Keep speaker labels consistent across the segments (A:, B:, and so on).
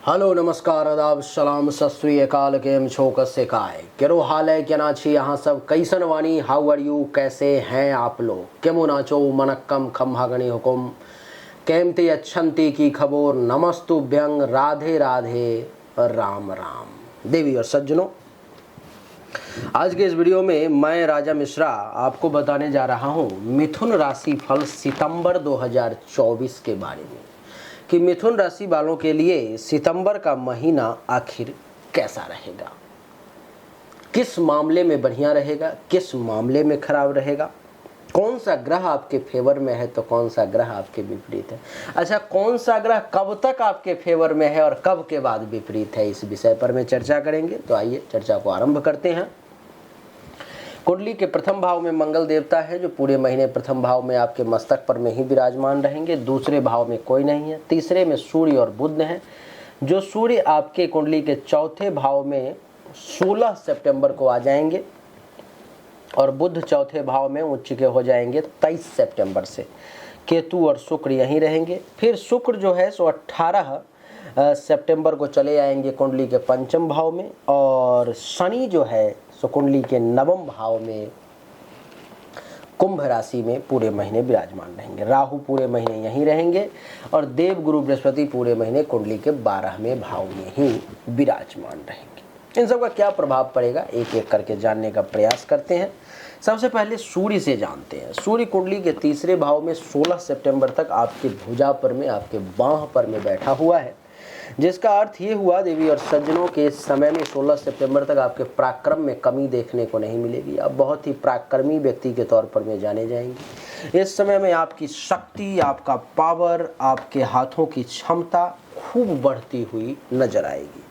A: Hello नमस्कार आदाब सलाम सत श्री अकाल केम छो कसे काय केरो हाल है क्या ना छी यहाँ सब कैसन वानी हाउ आर यू कैसे हैं आप लोग केमो नाचो मनक्कम खम्हागणी हुकुम केमते अच्छंती की खबोर नमस्तुभ्यंग राधे राधे राम राम। देवी और सज्जनों, आज के इस वीडियो में मैं राजा मिश्रा आपको बताने जा रहा हूँ मिथुन राशि फल सितंबर 2024 के बारे में कि मिथुन राशि वालों के लिए सितंबर का महीना आखिर कैसा रहेगा, किस मामले में बढ़िया रहेगा, किस मामले में खराब रहेगा, कौन सा ग्रह आपके फेवर में है तो कौन सा ग्रह आपके विपरीत है। अच्छा, कौन सा ग्रह कब तक आपके फेवर में है और कब के बाद विपरीत है, इस विषय पर मैं चर्चा करेंगे। तो आइए चर्चा को आरंभ करते हैं। कुंडली के प्रथम भाव में मंगल देवता है जो पूरे महीने प्रथम भाव में आपके मस्तक पर में ही विराजमान रहेंगे। दूसरे भाव में कोई नहीं है। तीसरे में सूर्य और बुध हैं जो सूर्य आपके कुंडली के चौथे भाव में 16 सितंबर को आ जाएंगे और बुध चौथे भाव में उच्च के हो जाएंगे 23 सितंबर से। केतु और शुक्र यहीं रहेंगे। फिर शुक्र जो है सो 18 सितंबर को चले आएंगे कुंडली के पंचम भाव में और शनि जो है सो कुंडली के नवम भाव में कुंभ राशि में पूरे महीने विराजमान रहेंगे। राहु पूरे महीने यहीं रहेंगे और देव गुरु बृहस्पति पूरे महीने कुंडली के 12वें भाव में ही विराजमान रहेंगे। इन सब का क्या प्रभाव पड़ेगा एक एक करके जानने का प्रयास करते हैं। सबसे पहले सूर्य से जानते हैं। सूर्य कुंडली के तीसरे भाव में 16 सितंबर तक आपके भुजा पर में, आपके बाह पर में बैठा हुआ है, जिसका अर्थ ये हुआ देवी और सज्जनों के समय में 16 सितंबर तक आपके पराक्रम में कमी देखने को नहीं मिलेगी। आप बहुत ही पराक्रमी व्यक्ति के तौर पर में जाने जाएंगे। इस समय में आपकी शक्ति, आपका पावर, आपके हाथों की क्षमता खूब बढ़ती हुई नजर आएगी।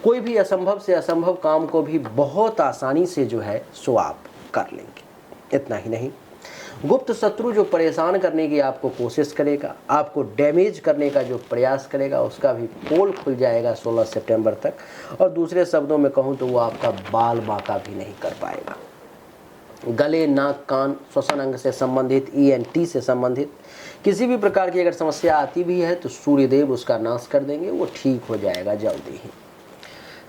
A: कोई भी असंभव से असंभव काम को भी बहुत आसानी से जो है सो आप कर लेंगे। इतना ही नहीं, गुप्त शत्रु जो परेशान करने की आपको कोशिश करेगा, आपको डैमेज करने का जो प्रयास करेगा, उसका भी पोल खुल जाएगा 16 सितंबर तक। और दूसरे शब्दों में कहूँ तो वो आपका बाल बांका भी नहीं कर पाएगा। गले, नाक, कान, श्वसन अंग से संबंधित, ENT से संबंधित किसी भी प्रकार की अगर समस्या आती भी है तो सूर्यदेव उसका नाश कर देंगे, वो ठीक हो जाएगा जल्दी ही।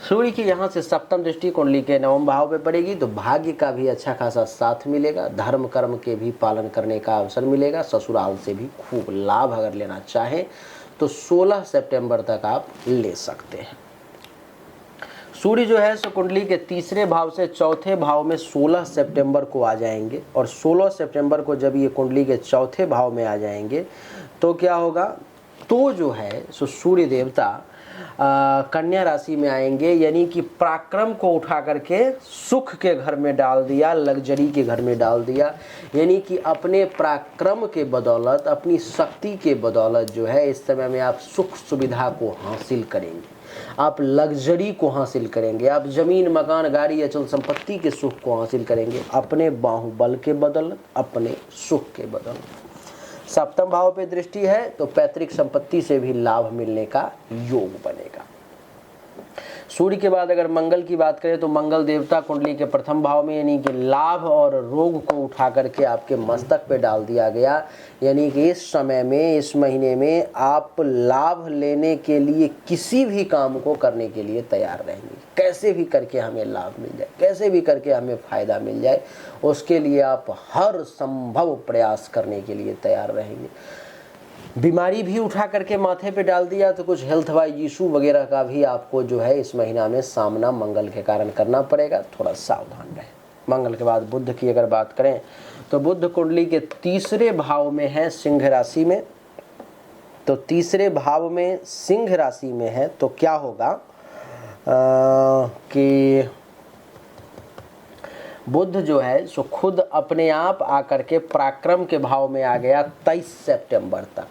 A: सूर्य की यहाँ से सप्तम दृष्टि कुंडली के नवम भाव पे पड़ेगी तो भाग्य का भी अच्छा खासा साथ मिलेगा। धर्म कर्म के भी पालन करने का अवसर मिलेगा। ससुराल से भी खूब लाभ अगर लेना चाहें तो 16 सितंबर तक आप ले सकते हैं। सूर्य जो है सो कुंडली के तीसरे भाव से चौथे भाव में 16 सितंबर को आ जाएंगे और 16 सितंबर को जब ये कुंडली के चौथे भाव में आ जाएंगे तो क्या होगा, तो जो है सो सूर्य देवता कन्या राशि में आएंगे, यानी कि पराक्रम को उठा करके सुख के घर में डाल दिया, लग्जरी के घर में डाल दिया। यानी कि अपने पराक्रम के बदौलत, अपनी शक्ति के बदौलत जो है इस समय में आप सुख सुविधा को हासिल करेंगे, आप लग्जरी को हासिल करेंगे, आप जमीन, मकान, गाड़ी, अचल संपत्ति के सुख को हासिल करेंगे अपने बाहुबल के बदौलत, अपने सुख के बदौलत। सप्तम भाव पे दृष्टि है तो पैतृक संपत्ति से भी लाभ मिलने का योग बनेगा। सूर्य के बाद अगर मंगल की बात करें तो मंगल देवता कुंडली के प्रथम भाव में, यानी कि लाभ और रोग को उठा करके आपके मस्तक पे डाल दिया गया। यानी कि इस समय में, इस महीने में आप लाभ लेने के लिए किसी भी काम को करने के लिए तैयार रहेंगे। कैसे भी करके हमें लाभ मिल जाए, कैसे भी करके हमें फायदा मिल जाए, उसके लिए आप हर संभव प्रयास करने के लिए तैयार रहेंगे। बीमारी भी उठा करके माथे पे डाल दिया तो कुछ हेल्थ वाइज इशू वगैरह का भी आपको जो है इस महीना में सामना मंगल के कारण करना पड़ेगा, थोड़ा सावधान रहें। मंगल के बाद बुध की अगर बात करें तो बुध कुंडली के तीसरे भाव में है सिंह राशि में। तो तीसरे भाव में सिंह राशि में है तो क्या होगा कि बुध जो है सो खुद अपने आप आकर के पराक्रम के भाव में आ गया 23 सितंबर तक।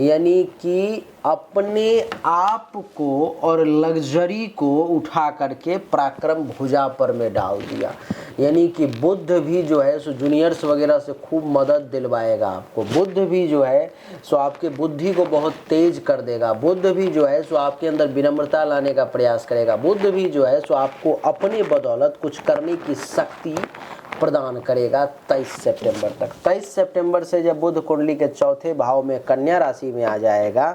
A: यानी कि अपने आप को और लग्जरी को उठा करके पराक्रम भुजा पर में डाल दिया। यानी कि बुध भी जो है सो जूनियर्स वगैरह से खूब मदद दिलवाएगा आपको। बुध भी जो है सो आपके बुद्धि को बहुत तेज कर देगा। बुध भी जो है सो आपके अंदर विनम्रता लाने का प्रयास करेगा। बुध भी जो है सो आपको अपने बदौलत कुछ करने की शक्ति प्रदान करेगा 23 सितंबर तक। 23 सितंबर से जब बुध कुंडली के चौथे भाव में कन्या राशि में आ जाएगा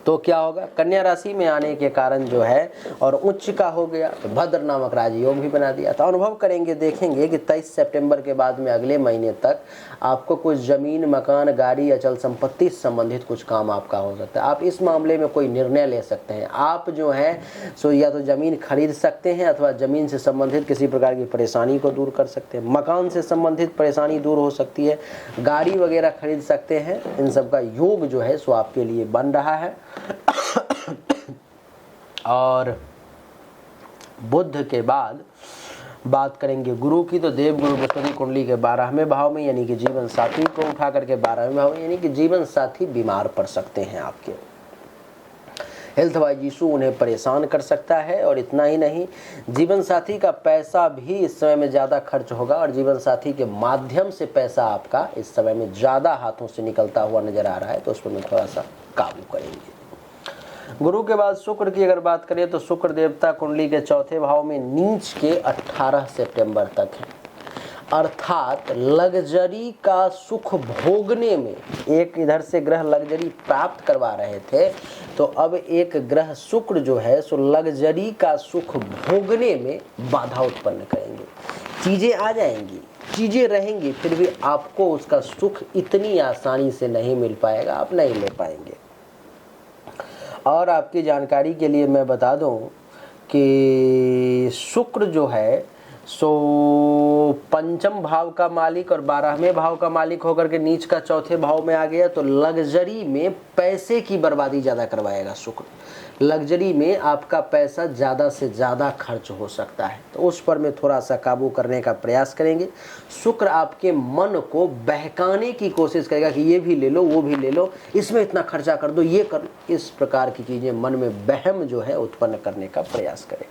A: तो क्या होगा, कन्या राशि में आने के कारण जो है और उच्च का हो गया तो भद्र नामक राजयोग भी बना दिया। तो अनुभव करेंगे, देखेंगे कि 23 सितंबर के बाद में अगले महीने तक आपको कुछ जमीन, मकान, गाड़ी, अचल संपत्ति से संबंधित कुछ काम आपका हो सकता है। आप इस मामले में कोई निर्णय ले सकते हैं। आप जो है सो या तो जमीन खरीद सकते हैं अथवा जमीन से संबंधित किसी प्रकार की परेशानी को दूर कर सकते हैं। मकान से संबंधित परेशानी दूर हो सकती है, गाड़ी वगैरह खरीद सकते हैं। इन सब का योग जो है सो आपके लिए बन रहा है। और बुध के बाद बात करेंगे गुरु की, तो देव गुरु बृहस्पति कुंडली के 12वें भाव में, यानी कि जीवन साथी को उठा करके 12वें भाव में, यानी कि जीवन साथी बीमार पड़ सकते हैं आपके, हेल्थ वाइज इशू उन्हें परेशान कर सकता है। और इतना ही नहीं, जीवन साथी का पैसा भी इस समय में ज़्यादा खर्च होगा और जीवन साथी के माध्यम से पैसा आपका इस समय में ज़्यादा हाथों से निकलता हुआ नजर आ रहा है, तो उस पर मैं थोड़ा सा काबू करेंगे। गुरु के बाद शुक्र की अगर बात करें तो शुक्र देवता कुंडली के 4थे भाव में नीच के 18 सितंबर तक है, अर्थात लग्जरी का सुख भोगने में, एक इधर से ग्रह लग्जरी प्राप्त करवा रहे थे तो अब एक ग्रह शुक्र जो है सो लग्जरी का सुख भोगने में बाधा उत्पन्न करेंगे। चीजें आ जाएंगी, चीजें रहेंगी, फिर भी आपको उसका सुख इतनी आसानी से नहीं मिल पाएगा, आप नहीं ले पाएंगे। और आपकी जानकारी के लिए मैं बता दूं कि शुक्र जो है सो पंचम भाव का मालिक और 12वें भाव का मालिक होकर के नीच का 4थे भाव में आ गया, तो लग्जरी में पैसे की बर्बादी ज़्यादा करवाएगा शुक्र। लग्जरी में आपका पैसा ज़्यादा से ज़्यादा खर्च हो सकता है, तो उस पर मैं थोड़ा सा काबू करने का प्रयास करेंगे। शुक्र आपके मन को बहकाने की कोशिश करेगा कि ये भी ले लो, वो भी ले लो, इसमें इतना खर्चा कर दो, ये कर, इस प्रकार की चीज़ें मन में वहम जो है उत्पन्न करने का प्रयास करें।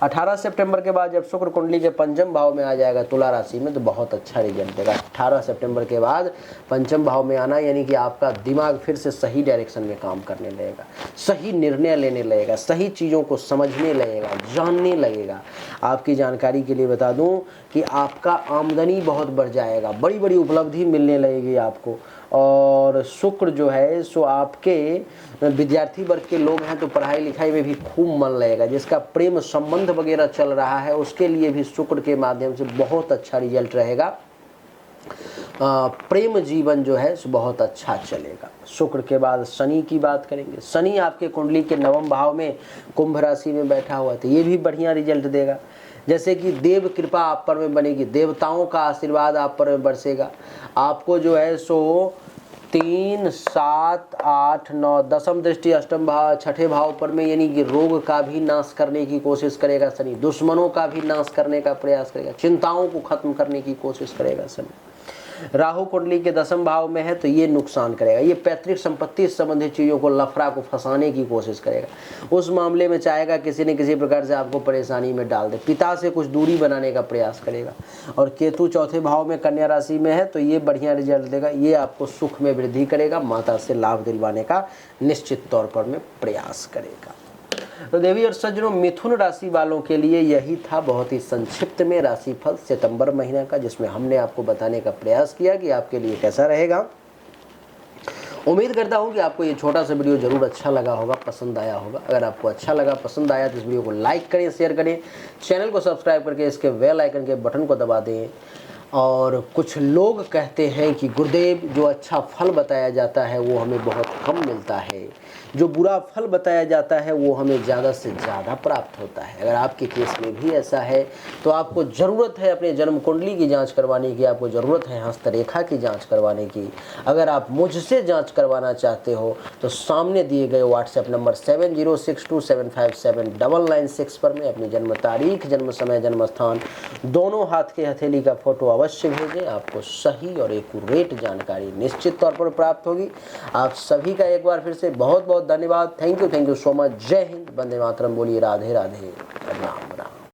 A: 18 सितंबर के बाद जब शुक्र कुंडली के पंचम भाव में आ जाएगा तुला राशि में, तो बहुत अच्छा रिजल्ट देगा। 18 सितंबर के बाद पंचम भाव में आना यानी कि आपका दिमाग फिर से सही डायरेक्शन में काम करने लगेगा, सही निर्णय लेने लगेगा, सही चीज़ों को समझने लगेगा, जानने लगेगा। आपकी जानकारी के लिए बता दूं कि आपका आमदनी बहुत बढ़ जाएगा, बड़ी बड़ी उपलब्धि मिलने लगेगी आपको। और शुक्र जो है सो आपके विद्यार्थी वर्ग के लोग हैं तो पढ़ाई लिखाई में भी खूब मन लगेगा। जिसका प्रेम संबंध वगैरह चल रहा है उसके लिए भी शुक्र के माध्यम से बहुत अच्छा रिजल्ट रहेगा। प्रेम जीवन जो है बहुत अच्छा चलेगा। शुक्र के बाद शनि की बात करेंगे। शनि आपके कुंडली के 9वें भाव में कुंभ राशि में बैठा हुआ है, तो ये भी बढ़िया रिजल्ट देगा। जैसे कि देव कृपा आप पर में बनेगी, देवताओं का आशीर्वाद आप पर में बरसेगा। आपको जो है सो 3, 7, 8, 9 10वीं दृष्टि अष्टम भाव 6ठे भाव पर में, यानी कि रोग का भी नाश करने की कोशिश करेगा शनि, दुश्मनों का भी नाश करने का प्रयास करेगा, चिंताओं को खत्म करने की कोशिश करेगा शनि। राहु कुंडली के 10वें भाव में है तो ये नुकसान करेगा, ये पैतृक संपत्ति से संबंधित चीज़ों को, लफड़ा को फंसाने की कोशिश करेगा। उस मामले में चाहेगा किसी न किसी प्रकार से आपको परेशानी में डाल दे, पिता से कुछ दूरी बनाने का प्रयास करेगा। और केतु 4थे भाव में कन्या राशि में है तो ये बढ़िया रिजल्ट देगा, ये आपको सुख में वृद्धि करेगा, माता से लाभ दिलवाने का निश्चित तौर पर में प्रयास करेगा। तो देवी और सज्जनों, मिथुन राशि वालों के लिए यही था बहुत ही संक्षिप्त में राशिफल सितंबर महीने का, जिसमें हमने आपको बताने का प्रयास किया कि आपके लिए कैसा रहेगा। उम्मीद करता हूं कि आपको ये छोटा सा वीडियो जरूर अच्छा लगा होगा, पसंद आया होगा। अगर आपको अच्छा लगा, पसंद आया तो इस वीडियो को लाइक करें, शेयर करें, चैनल को सब्सक्राइब करके इसके बेल आइकन के बटन को दबा दें। और कुछ लोग कहते हैं कि गुरुदेव, जो अच्छा फल बताया जाता है वो हमें बहुत कम मिलता है, जो बुरा फल बताया जाता है वो हमें ज़्यादा से ज़्यादा प्राप्त होता है। अगर आपके केस में भी ऐसा है तो आपको ज़रूरत है अपने जन्म कुंडली की जांच करवाने की, आपको ज़रूरत है हस्तरेखा की जांच करवाने की। अगर आप मुझसे जांच करवाना चाहते हो तो सामने दिए गए व्हाट्सएप नंबर 7062757996 पर में अपनी जन्म तारीख, जन्म समय, जन्म स्थान, दोनों हाथ के हथेली का फोटो अवश्य भेजें। आपको सही और एक्यूरेट जानकारी निश्चित तौर पर प्राप्त होगी। आप सभी का एक बार फिर से बहुत बहुत धन्यवाद। Thank you so much. जय हिंद, वंदे मातरम। बोलिए राधे राधे, राम।